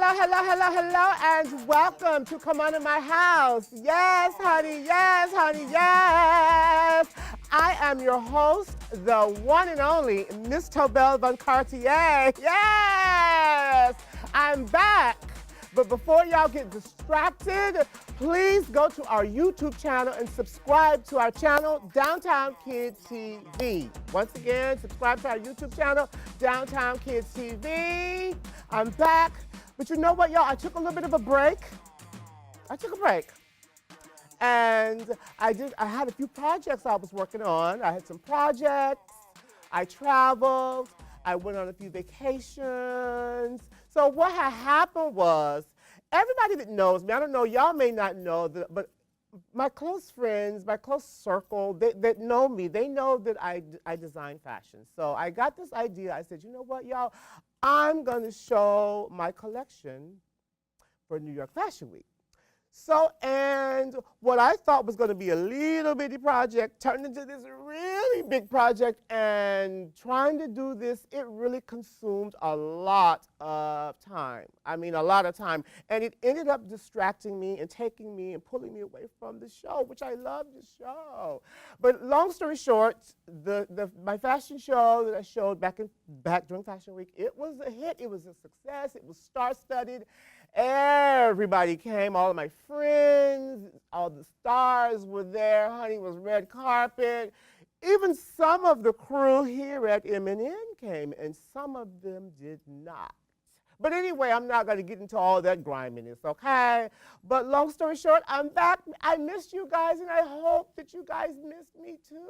hello, and welcome to Come On In My House. Yes, honey, yes. I am your host, the one and only Miss Tobell Von Cartier. Yes, I'm back. But before y'all get distracted, please go to our YouTube channel and subscribe to our channel, Downtown Kids TV. Once again, subscribe to our YouTube channel, Downtown Kids TV. I'm back. But you know what, y'all? I took a little bit of a break. And I had a few projects I was working on. I had some projects. I traveled. I went on a few vacations. So what had happened was, everybody that knows me, I don't know, y'all may not know, but my close friends, my close circle, that know me, they know that I design fashion. So I got this idea. I said, you know what, y'all? I'm going to show my collection for New York Fashion Week. So, and what I thought was going to be a little bitty project turned into this really big project, and trying to do this, it really consumed a lot of time. I mean, a lot of time. And it ended up distracting me and taking me and pulling me away from the show, which I love the show. But long story short, my fashion show that I showed back during Fashion Week, it was a hit. It was a success. It was star-studded. Everybody came, all of my friends, all the stars were there, honey, it was red carpet. Even some of the crew here at M&N came, and some of them did not. But anyway, I'm not going to get into all that griminess, okay? But long story short, I'm back. I missed you guys, and I hope that you guys missed me too.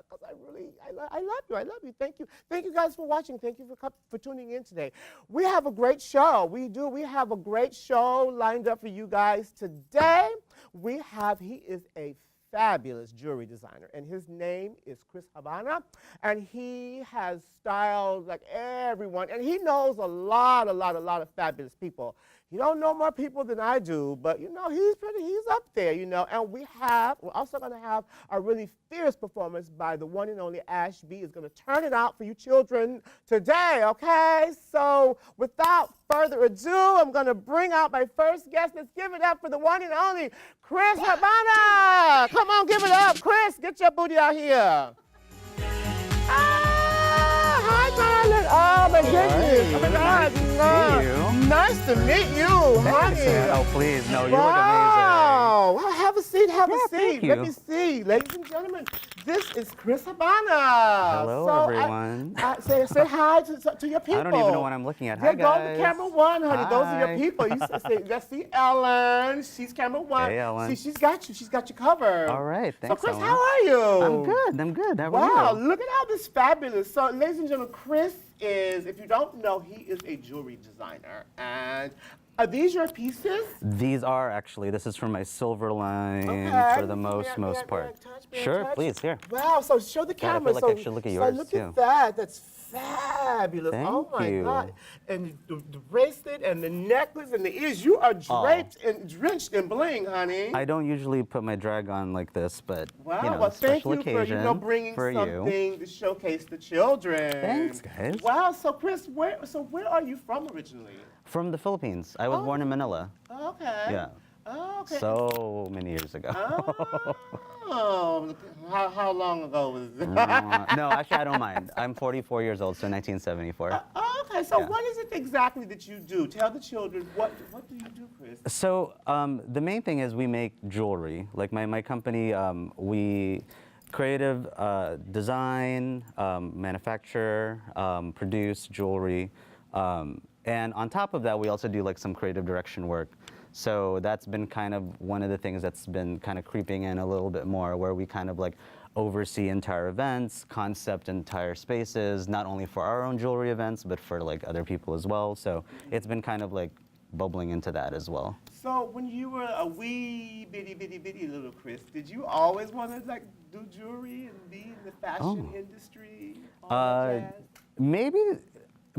Because I love you. Thank you. Thank you guys for watching. Thank you for tuning in today. We have a great show. We do. We have a great show lined up for you guys today. He is a fabulous jewelry designer, and his name is Chris Habana, and he has styled like everyone, and he knows a lot of fabulous people. He don't know more people than I do, but you know, he's up there, you know. And we're also going to have a really fierce performance by the one and only Ashbys. Is going to turn it out for you children today, okay? So without further ado, I'm going to bring out my first guest. Let's give it up for the one and only Chris Habana. Come on, give it up. Chris, get your booty out here. Hi, darling. Oh, my goodness. Oh, my God. Nice to meet you, honey. Oh, please. No, you wow. look amazing. Well, have a seat. Thank you. Let me see. Ladies and gentlemen, this is Chris Habana. Hello, everyone. Say hi to your people. I don't even know what I'm looking at. Hi, Go guys. to camera one, honey. Hi. Those are your people. Let's see Ellen. She's camera one. Hey, Ellen. See, she's got you covered. All right. Thanks, So, Chris, Ellen. how are you? I'm good. How are Wow, you? look at all this fabulous. So, ladies and gentlemen, Chris is, if you don't know, he is a jewelry designer. And are these your pieces? These are actually. This is from my silver line for the most part. Sure, please, here. Wow, so show the camera. I feel like I should look at yours, so look too. at that. That's fabulous. Thank my you. God. And the bracelet and the necklace and the ears, you are draped and drenched in bling, honey. I don't usually put my drag on like this, but Wow, you know, well, thank special you occasion for bringing something to showcase the children. Thanks, guys. Wow, so Chris, where are you from originally? From the Philippines. I was born in Manila. Okay. Yeah. Oh, okay. So many years ago. Oh, how long ago was this? No, actually, I don't mind. I'm 44 years old, so 1974. Okay, so Yeah. what is it exactly that you do? Tell the children, what do you do, Chris? So the main thing is we make jewelry. Like my company, we creative design, manufacture, produce jewelry. And on top of that, we also do like some creative direction work. So that's been kind of one of the things that's been kind of creeping in a little bit more, where we kind of like oversee entire events, concept entire spaces, not only for our own jewelry events, but for like other people as well. So it's been kind of like bubbling into that as well. So when you were a wee bitty little Chris, did you always want to like do jewelry and be in the fashion industry? All that jazz?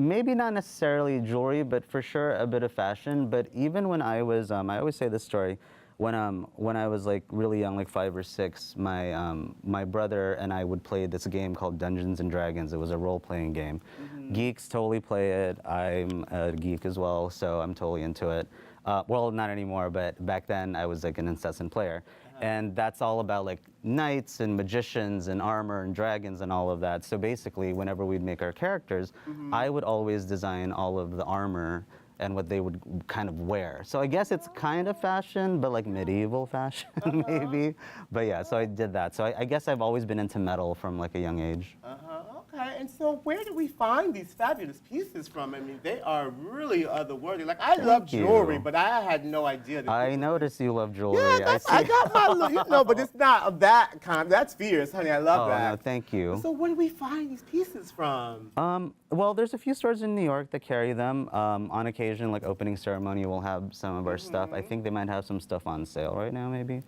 Maybe not necessarily jewelry, but for sure a bit of fashion. But even when I was, I always say this story, when I was like really young, like 5 or 6, my brother and I would play this game called Dungeons and Dragons. It was a role-playing game. Geeks totally play it. I'm a geek as well, so I'm totally into it. Well, not anymore, but back then I was like an incessant player. And that's all about like knights and magicians and armor and dragons and all of that. So basically, whenever we'd make our characters, I would always design all of the armor and what they would kind of wear. So I guess it's kind of fashion, but like medieval fashion maybe. But yeah, so I did that. So I guess I've always been into metal from like a young age. Okay, and so where do we find these fabulous pieces from? I mean, they are really otherworthy. Like, I love jewelry, but I had no idea. That I noticed you love jewelry. Yeah, I got my look, you know, but it's not of that kind. That's fierce, honey. I love that. Oh, no, thank you. So where do we find these pieces from? Well, there's a few stores in New York that carry them. On occasion, like opening ceremony, we'll have some of our stuff. I think they might have some stuff on sale right now, maybe.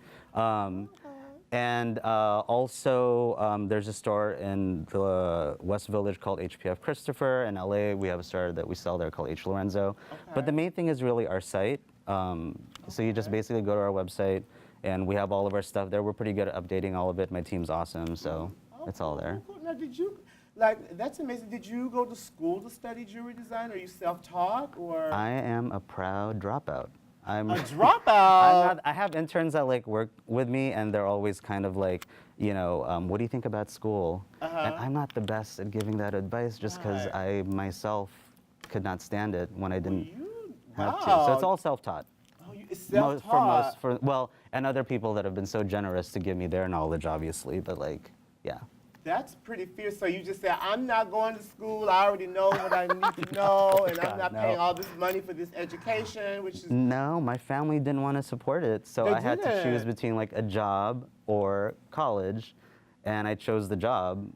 And also, there's a store in the West Village called HPF Christopher. In LA, we have a store that we sell there called H. Lorenzo. But the main thing is really our site. So you just basically go to our website, and we have all of our stuff there. We're pretty good at updating all of it. My team's awesome, so it's all there. Cool. Now, did you, like, that's amazing. Did you go to school to study jewelry design? Are you self-taught, or? I am a proud dropout. I'm a dropout. I have interns that like work with me, and they're always kind of like, you know, what do you think about school? And I'm not the best at giving that advice, just because I myself could not stand it when I didn't have to. So it's all self-taught. Oh, it's self-taught. Well, and other people that have been so generous to give me their knowledge, obviously. But like, yeah. That's pretty fierce. So you just said, I'm not going to school. I already know what I need to know, and I'm not paying all this money for this education, which is... No, my family didn't want to support it, so I had to choose between like a job or college, and I chose the job.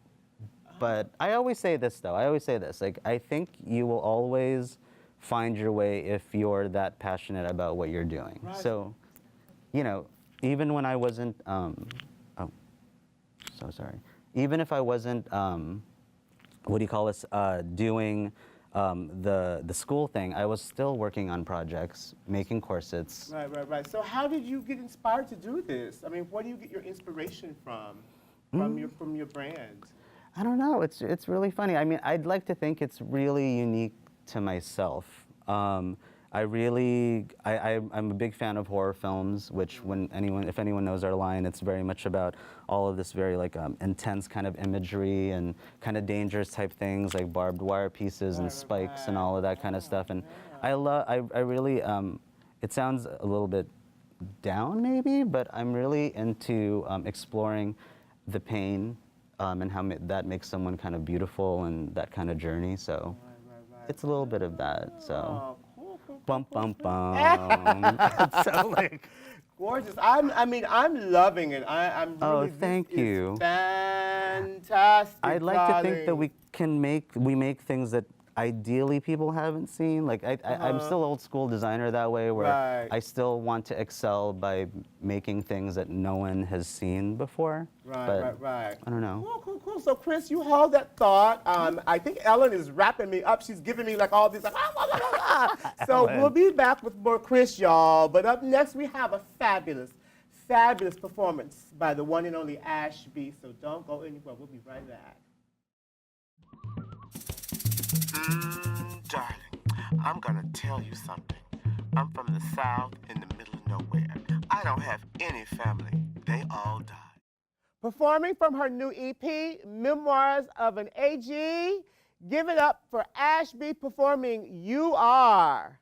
But I always say this, though. I always say this. Like, I think you will always find your way if you're that passionate about what you're doing. Right. So, you know, even when I wasn't... oh, so sorry. Even if I wasn't, what do you call this, doing the school thing, I was still working on projects, making corsets. Right. So how did you get inspired to do this? I mean, where do you get your inspiration from your brand? I don't know. It's really funny. I mean, I'd like to think it's really unique to myself. I'm a big fan of horror films, which if anyone knows our line, it's very much about all of this very like intense kind of imagery and kind of dangerous type things like barbed wire pieces and spikes and all of that kind of stuff. And I really, it sounds a little bit down maybe, but I'm really into exploring the pain and how that makes someone kind of beautiful and that kind of journey. So it's a little bit of that. So. Bum bum bum. So like gorgeous. I'm loving it. I'm really, thank you. Fantastic. I'd like to think that we make things that ideally people haven't seen. Like I'm still old school designer that way, where I still want to excel by making things that no one has seen before. Right. I don't know. Cool. So Chris, you hold that thought. I think Ellen is wrapping me up. She's giving me like all these like, So we'll be back with more Chris, y'all. But up next we have a fabulous performance by the one and only Ashby. So don't go anywhere. We'll be right back. Darling, I'm gonna tell you something. I'm from the South in the middle of nowhere. I don't have any family. They all died. Performing from her new EP, Memoirs of an AG, give it up for Ashby performing You Are.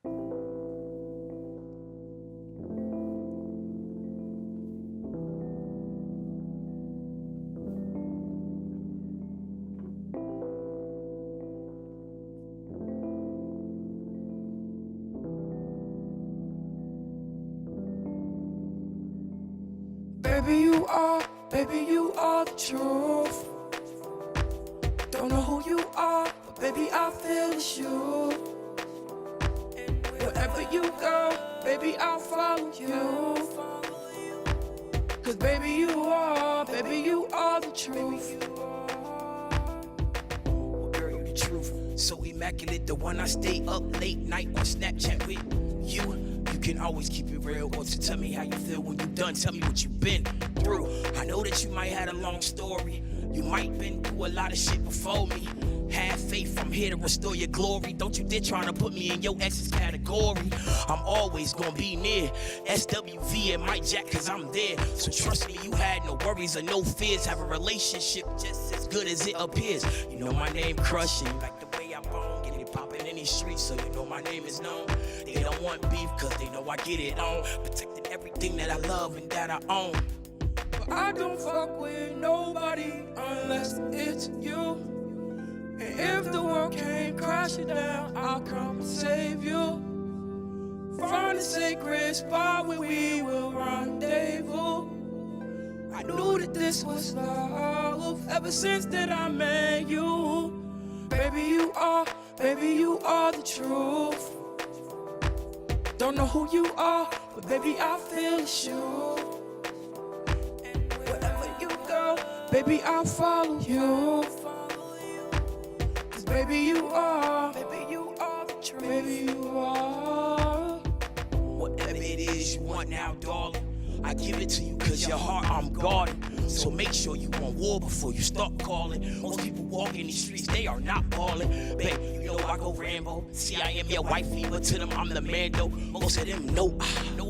Baby, you are the truth. Don't know who you are, but baby, I feel it's you. Wherever you go, baby, I'll follow you. Cause baby, you are the truth. Well, girl, you the truth. So immaculate, the one I stay up late night on Snapchat with. You can always keep it real. Or to tell me how you feel when you done. Tell me what you've been through. I know that you might had a long story. You might been through a lot of shit before me. Have faith, I'm here to restore your glory. Don't you dare trying to put me in your ex's category. I'm always gonna be near SWV and Mike Jack, cause I'm there. So trust me, you had no worries or no fears. Have a relationship just as good as it appears. You know my name crushing, like the way I bone. Get it popping in these streets, so you know my name is known. They don't want beef, cause they know I get it on. Protecting everything that I love and that I own. But I don't fuck with nobody unless it's you. And if the world came crashing down, I'll come and save you. Find a sacred spot where we will rendezvous. I knew that this was love ever since that I met you. Baby, you are the truth. Don't know who you are, but baby, I feel it's you. And wherever you go, baby, I'll follow you. Baby, you are the truth. Baby, you are. Whatever it is you want now, darling, I give it to you cause your heart I'm guarding. So make sure you on war before you start calling. Most people walk in these streets, they are not balling. Babe, you know I go Rambo. See, I am your wifey, but to them I'm the man though. Most of them know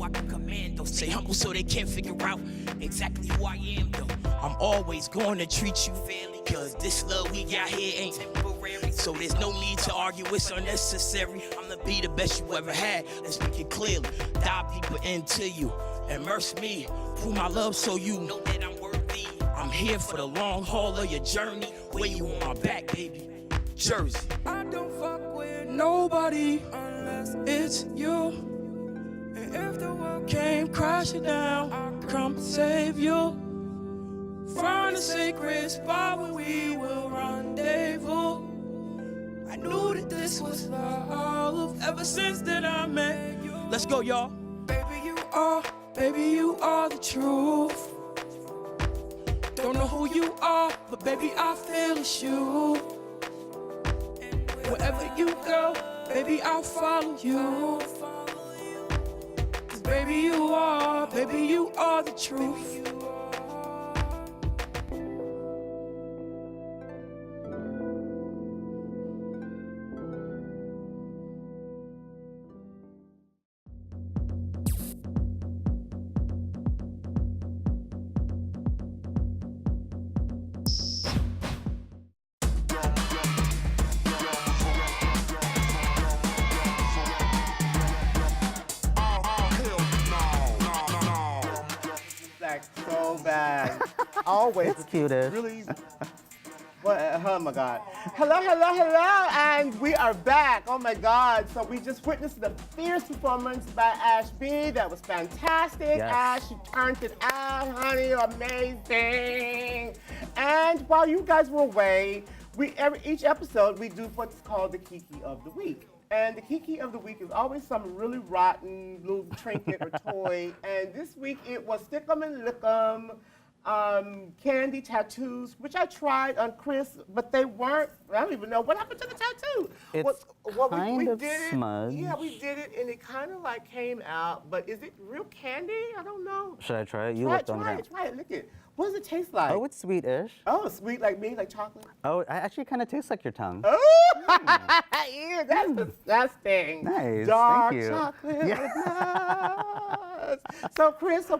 I can commando. Stay humble so they can't figure out exactly who I am though. I'm always going to treat you fairly, cause this love we got here ain't temporary. So there's no need to argue, it's unnecessary. I'm gonna be the best you ever had, let's speak it clearly. Dive deeper into you, immerse me. Prove my love so you know that I'm worthy. I'm here for the long haul of your journey. When you on my back, baby, Jersey. I don't fuck with nobody unless it's you. And if the world came crashing down, I'll come save you. Find a sacred spot where we will rendezvous. I knew that this was love ever since that I met you. Let's go, y'all. Baby, you are the truth. Don't know who you are, but baby, I feel it's you. And wherever you go, baby, I'll follow you. Cause baby, you are the truth. So bad. Always. It's cutest. Really. What? Oh my God. Hello, and we are back. Oh my God. So we just witnessed the fierce performance by Ashby. That was fantastic. Yes. Ash, you turned it out, honey. Amazing. And while you guys were away, each episode we do what's called the Kiki of the Week. And the Kiki of the Week is always some really rotten little trinket or toy. And this week it was Stick 'em and Lick 'em, candy tattoos, which I tried on Chris, but they weren't. I don't even know what happened to the tattoo. It's kind of did smudged. Yeah, we did it, and it kind of like came out. But is it real candy? I don't know. Should I try it? You Try looked on there. Try it. Lick it. What does it taste like? Oh, it's sweet-ish. Oh, sweet like me, like chocolate. Oh, it actually kind of tastes like your tongue. Oh, ew, that's disgusting. Nice, Dark thank you. chocolate with nuts. So Chris,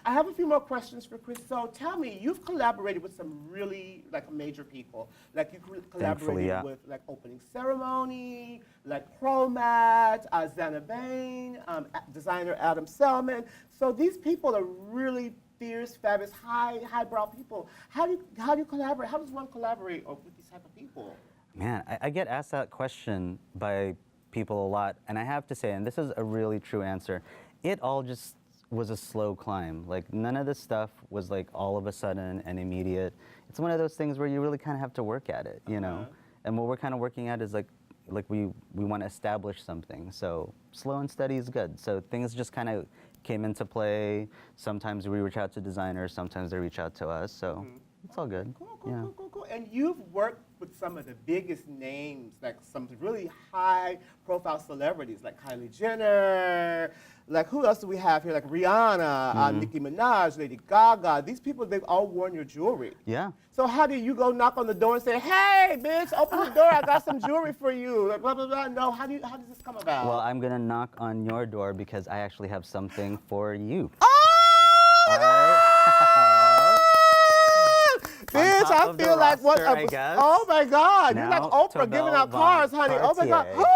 I have a few more questions for Chris. So tell me, you've collaborated with some really like major people. Like you collaborated Thankfully, yeah. with like Opening Ceremony, like Chromat, Zana Bain, designer Adam Selman. So these people are really fierce, fabulous, highbrow people. How do you collaborate? How does one collaborate with these type of people? Man, I get asked that question by people a lot, and I have to say, and this is a really true answer, it all just was a slow climb. Like none of this stuff was like all of a sudden and immediate. It's one of those things where you really kind of have to work at it, you know? And what we're kind of working at is like we want to establish something. So slow and steady is good. So things just kind of came into play. Sometimes we reach out to designers, sometimes they reach out to us. So it's all good. Cool. And you've worked with some of the biggest names, like some really high-profile celebrities, like Kylie Jenner. Like, who else do we have here? Like Rihanna, Nicki Minaj, Lady Gaga. These people, they've all worn your jewelry. Yeah. So how do you go knock on the door and say, hey, bitch, open the door, I got some jewelry for you, like, blah, blah, blah. No, how does this come about? Well, I'm going to knock on your door because I actually have something for you. Oh, my God! Bitch, top I of the feel like what? roster, I guess. Oh, my God. You're like Now, Oprah giving Tobell out Von cars, honey. Oh, my God. Cartier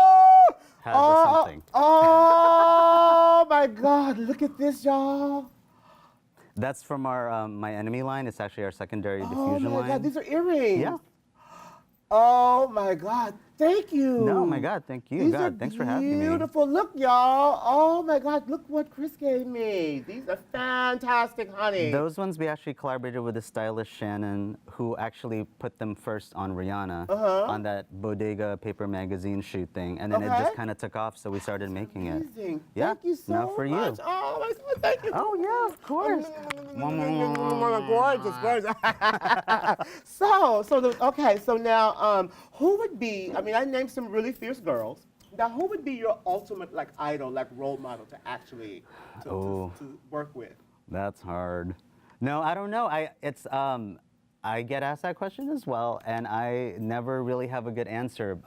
has something. Oh, my God. Look at this, y'all. That's from our My Enemy line. It's actually our secondary Oh, diffusion my line. God. These are earrings. Yeah. Oh, my God. Thank you. No, my God, thank you. These God, are thanks for having me. beautiful. Look, y'all. Oh, my God. Look what Chris gave me. These are fantastic, honey. Those ones we actually collaborated with the stylist Shannon, who actually put them first on Rihanna on that Bodega paper magazine shoot thing, and then it Okay. just kind of took off, so we started making it. Amazing. Yeah. Thank you so No, for you. much. Oh, my God. Thank you. Oh yeah, of course. Gorgeous, gorgeous. So now, who would be, I mean, I named some really fierce girls. Now, who would be your ultimate, like, idol, like, role model to actually, to work with? That's hard. No, I don't know. I get asked that question as well, and I never really have a good answer.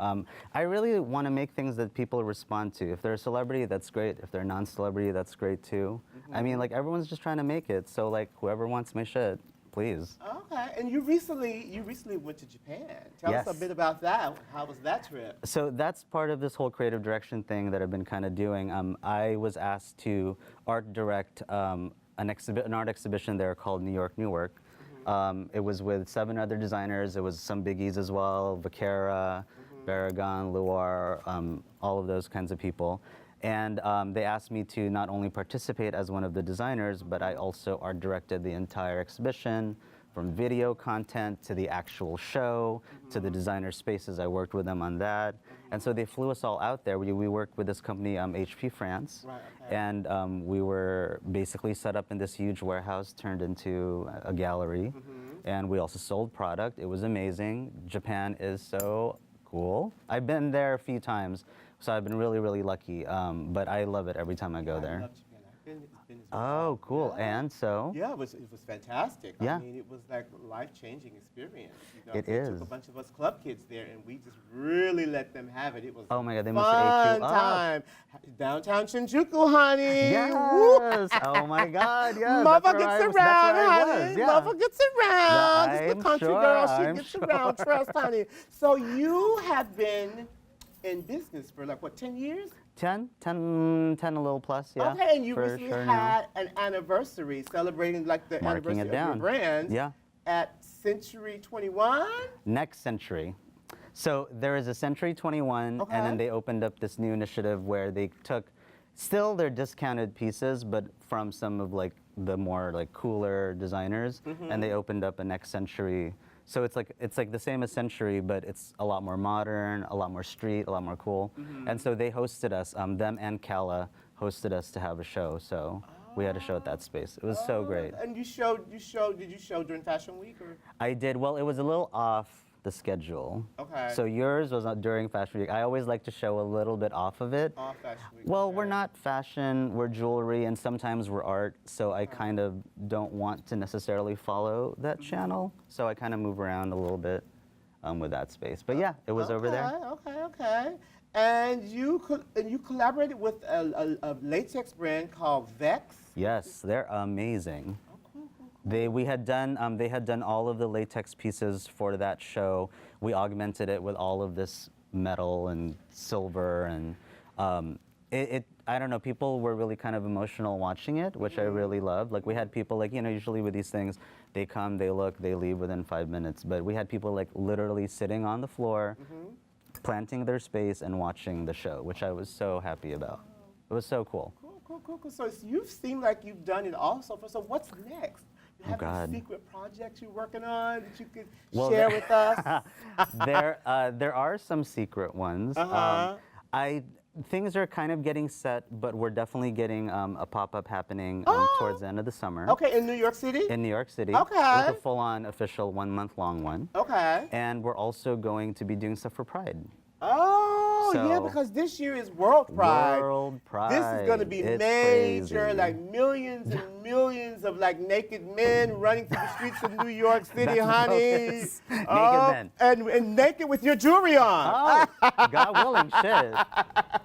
I really want to make things that people respond to. If they're a celebrity, that's great. If they're a non-celebrity, that's great too. I mean, like, everyone's just trying to make it. So, like, whoever wants my shit, please. Okay, and you recently went to Japan. Tell us a Yes. bit about that. How was that trip? So that's part of this whole creative direction thing that I've been kind of doing. I was asked to art direct an art exhibition there called New York, Newark. It was with 7 other designers. It was some biggies as well, Vaquera, Barragan, Luar, all of those kinds of people. And they asked me to not only participate as one of the designers, but I also art directed the entire exhibition, from video content to the actual show to the designer spaces. I worked with them on that. And so they flew us all out there. We worked with this company, HP France. Right, okay. And we were basically set up in this huge warehouse turned into a gallery. And we also sold product. It was amazing. Japan is so cool. I've been there a few times, so I've been really, really lucky. But I love it every time I go there. I love Japan. It's been Oh, cool. Yeah. And so? Yeah, it was fantastic. Yeah. I mean, it was like a life-changing experience. You know, It they is. took a bunch of us club kids there, and we just really let them have it. It was Oh my God, they a must have ate you fun up. time. Downtown Shinjuku, honey. Yes. Woo. Oh my God. Yes. Mother that's where gets I was- around, that's where I honey. was, yeah. Mother gets around. This is I'm the country sure, girl. She I'm gets sure. around. Trust, honey. So you have been in business for like, what, 10 years? 10 a little plus, yeah. Okay, and you for recently sure now. had an anniversary celebrating like the Marking anniversary it of your down. brand Yeah. at Century 21. Next Century. So there is a Century 21, and then Okay. they opened up this new initiative where they took still their discounted pieces, but from some of like the more like cooler designers, and they opened up a Next Century. So it's like the same as Century, but it's a lot more modern, a lot more street, a lot more cool. And so they hosted us, them and Kala hosted us to have a show. So we had a show at that space. It was so great. And did you show during Fashion Week? Or? I did. Well, it was a little off the schedule. Okay. So yours was during Fashion Week. I always like to show a little bit off of it. Off Fashion Week. Well, okay. we're not fashion, we're jewelry, and sometimes we're art, so I kind of don't want to necessarily follow that channel. So I kind of move around a little bit with that space. But yeah, it was over there. Okay. And you collaborated with a latex brand called Vex. Yes, they're amazing. They had done all of the latex pieces for that show. We augmented it with all of this metal and silver, and I don't know, people were really kind of emotional watching it, which I really loved. Like we had people like, you know, usually with these things, they come, they look, they leave within 5 minutes. But we had people like literally sitting on the floor, planting their space and watching the show, which I was so happy about. It was so cool. Cool. So you seem like you've done it all so far. So what's next? You have God. any secret projects you're working on that you could Well, share with us? There are some secret ones. Uh-huh. Things are kind of getting set, but we're definitely getting a pop-up happening towards the end of the summer. Okay, in New York City? In New York City. Okay. With a full-on official 1-month-long one. Okay. And we're also going to be doing stuff for Pride. Oh, yeah, So- because this year is World Pride. World Pride. This is going to be It's major, crazy. like millions and millions of like naked men running through the streets of New York City, That's honey. bogus. Naked men. And naked with your jewelry on. Oh, God willing, shit.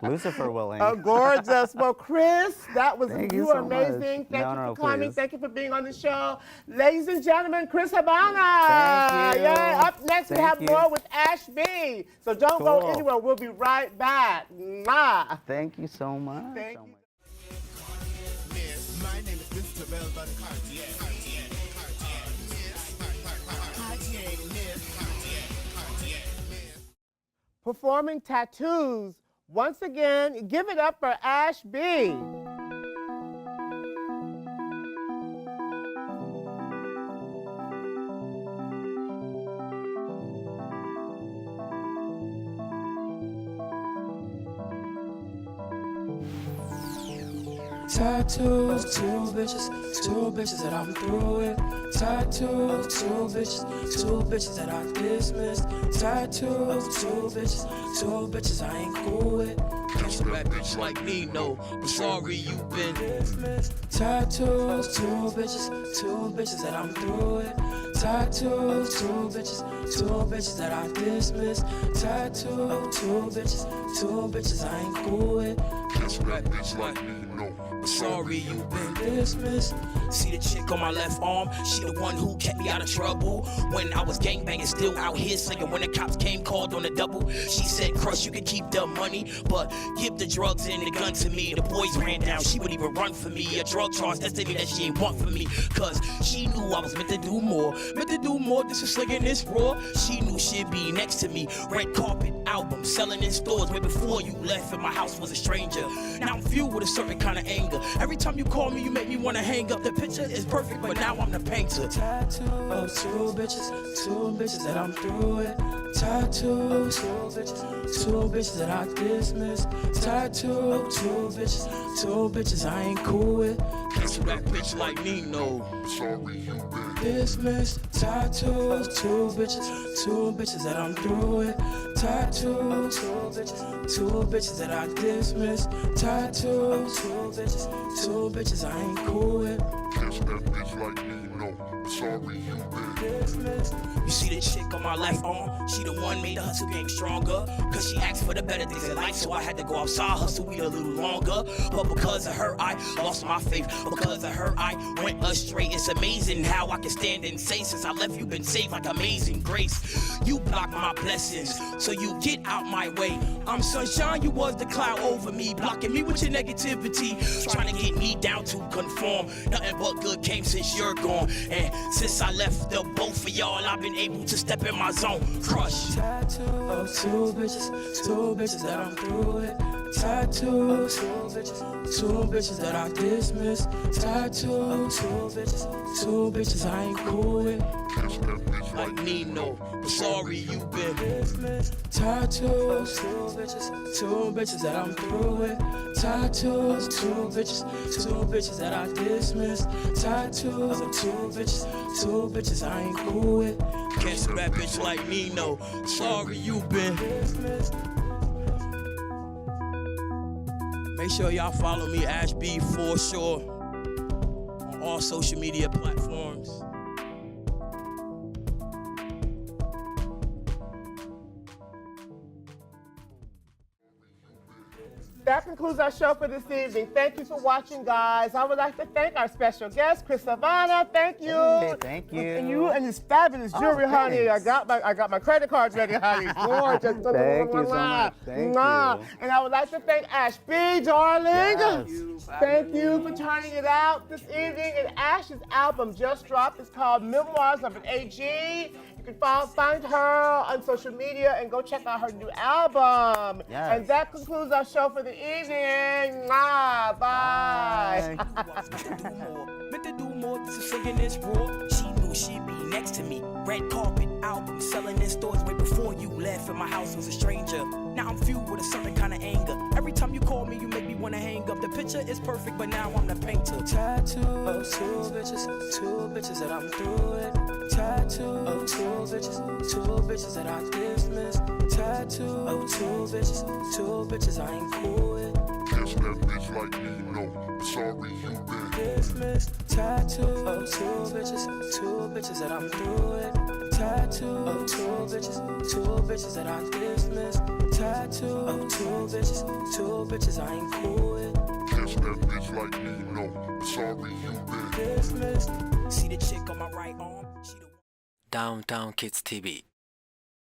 Lucifer willing. Oh, gorgeous. Well, Chris, that was Thank you you were so amazing. much. Thank No, you no, for coming. please. Thank you for being on the show. Ladies and gentlemen, Chris Habana. Thank you. Yeah, up next we Thank have you. more with Ashby. So don't go Cool. anywhere. We'll be right back. Mwah. Thank you so much. Thank So you. much. My name is Mr. Tobell Von Cartier. Performing tattoos. Once again, give it up for Ashby. Tattoos, two bitches that I'm through with. Tattoos, two bitches that I dismissed. Tattoos, two bitches I ain't cool with. Catch a bad bitch like me, no, but sorry you been dismissed. Tattoos, two bitches that I'm through with. Tattoos, two bitches that I dismissed. Tattoos, two bitches I ain't cool with. Catch a bad bitch like me, no, but sorry you been dismissed. See the chick on my left arm, she the one who kept me out of trouble. When I was gangbanging, still out here singing. When the cops came, called on the double. She said, Crush, you can keep the money, but give the drugs and the gun to me. The boys ran down, she would even run for me. A drug charge, that's to me that she ain't want for me. Cause she knew I was meant to do more. This is slinging this raw. She knew she'd be next to me. Red carpet album, selling in stores way before you left and my house was a stranger. Now I'm fueled with a certain kind of anger. Every time you call me, you make me wanna hang up. The picture is perfect, but now I'm the painter. Tattoos, two bitches that I'm through with. Tattoos, two bitches that I dismissed. Tattoos, two bitches I ain't cool with. Catch a bad bitch like me, no. Sorry you been dismissed. Tattoos, two bitches that I'm through with. Tattoos, two bitches that I dismissed. Tattoos, two bitches I ain't cool with. Catch that bitch like me, no. Sorry you been dismissed. You see the chick on my left arm? She the one made the hustle game stronger. Cause she asked for the better things in life, so I had to go outside, hustle weed a little longer. But because of her, I lost my faith. Because of her, I went astray. It's amazing how I can stand and say, since I left, you've been saved like amazing grace. You blocked my blessings, so you get out my way. I'm sunshine, you was the cloud over me, blocking me with your negativity, trying to get me down to conform. Nothing but good came since you're gone, and since I left the both of y'all, I've been able to step in my zone. Crush. Tattoos, two bitches that I'm through with. Tattoos, two bitches that I dismissed. Tattoos, two bitches I ain't cool with. Catch that bitch like Nino, but sorry you been dismissed. Tattoos, two bitches that I'm through with. Tattoos, two bitches that I dismissed. Tattoos, two bitches I ain't cool with. Catch that bitch like Nino, sorry you been dismissed. Make sure y'all follow me, Ashby for sure, on all social media platforms. That concludes our show for this evening. Thank you for watching, guys. I would like to thank our special guest, Chris Habana. Thank you. Hey, thank you. And you and this fabulous jewelry, honey. I thanks. got my credit cards ready, honey. Gorgeous. Thank you so much. Thank you. And I would like to thank Ashby, darling. Yes. Thank you for turning it out this evening. And Ash's album just dropped. It's called Memoirs of an AG. You can find her on social media and go check out her new album. Yes. And that concludes our show for the evening. Bye. Meant to do more, this is singing this raw. She knew she'd be next to me. Red carpet album selling in stores way before you left, and my house was a stranger. Now I'm fueled with a certain kind of anger. Every time you call me, you make me wanna hang up. The picture is perfect, but now I'm the painter. Tattoo of two bitches that I'm through with. Tattoo of two bitches that I dismiss. Tattoo of two bitches I ain't cool with. Catch that bitch like me, no, sorry you been dismissed. Tattoo of two bitches that I'm through with. Tattoo of two bitches that I dismiss. Tattoo of two bitches I ain't cool with. Catch that bitch like me, no, sorry you been dismissed. See the chick on my right arm? She the Downtown Kids TV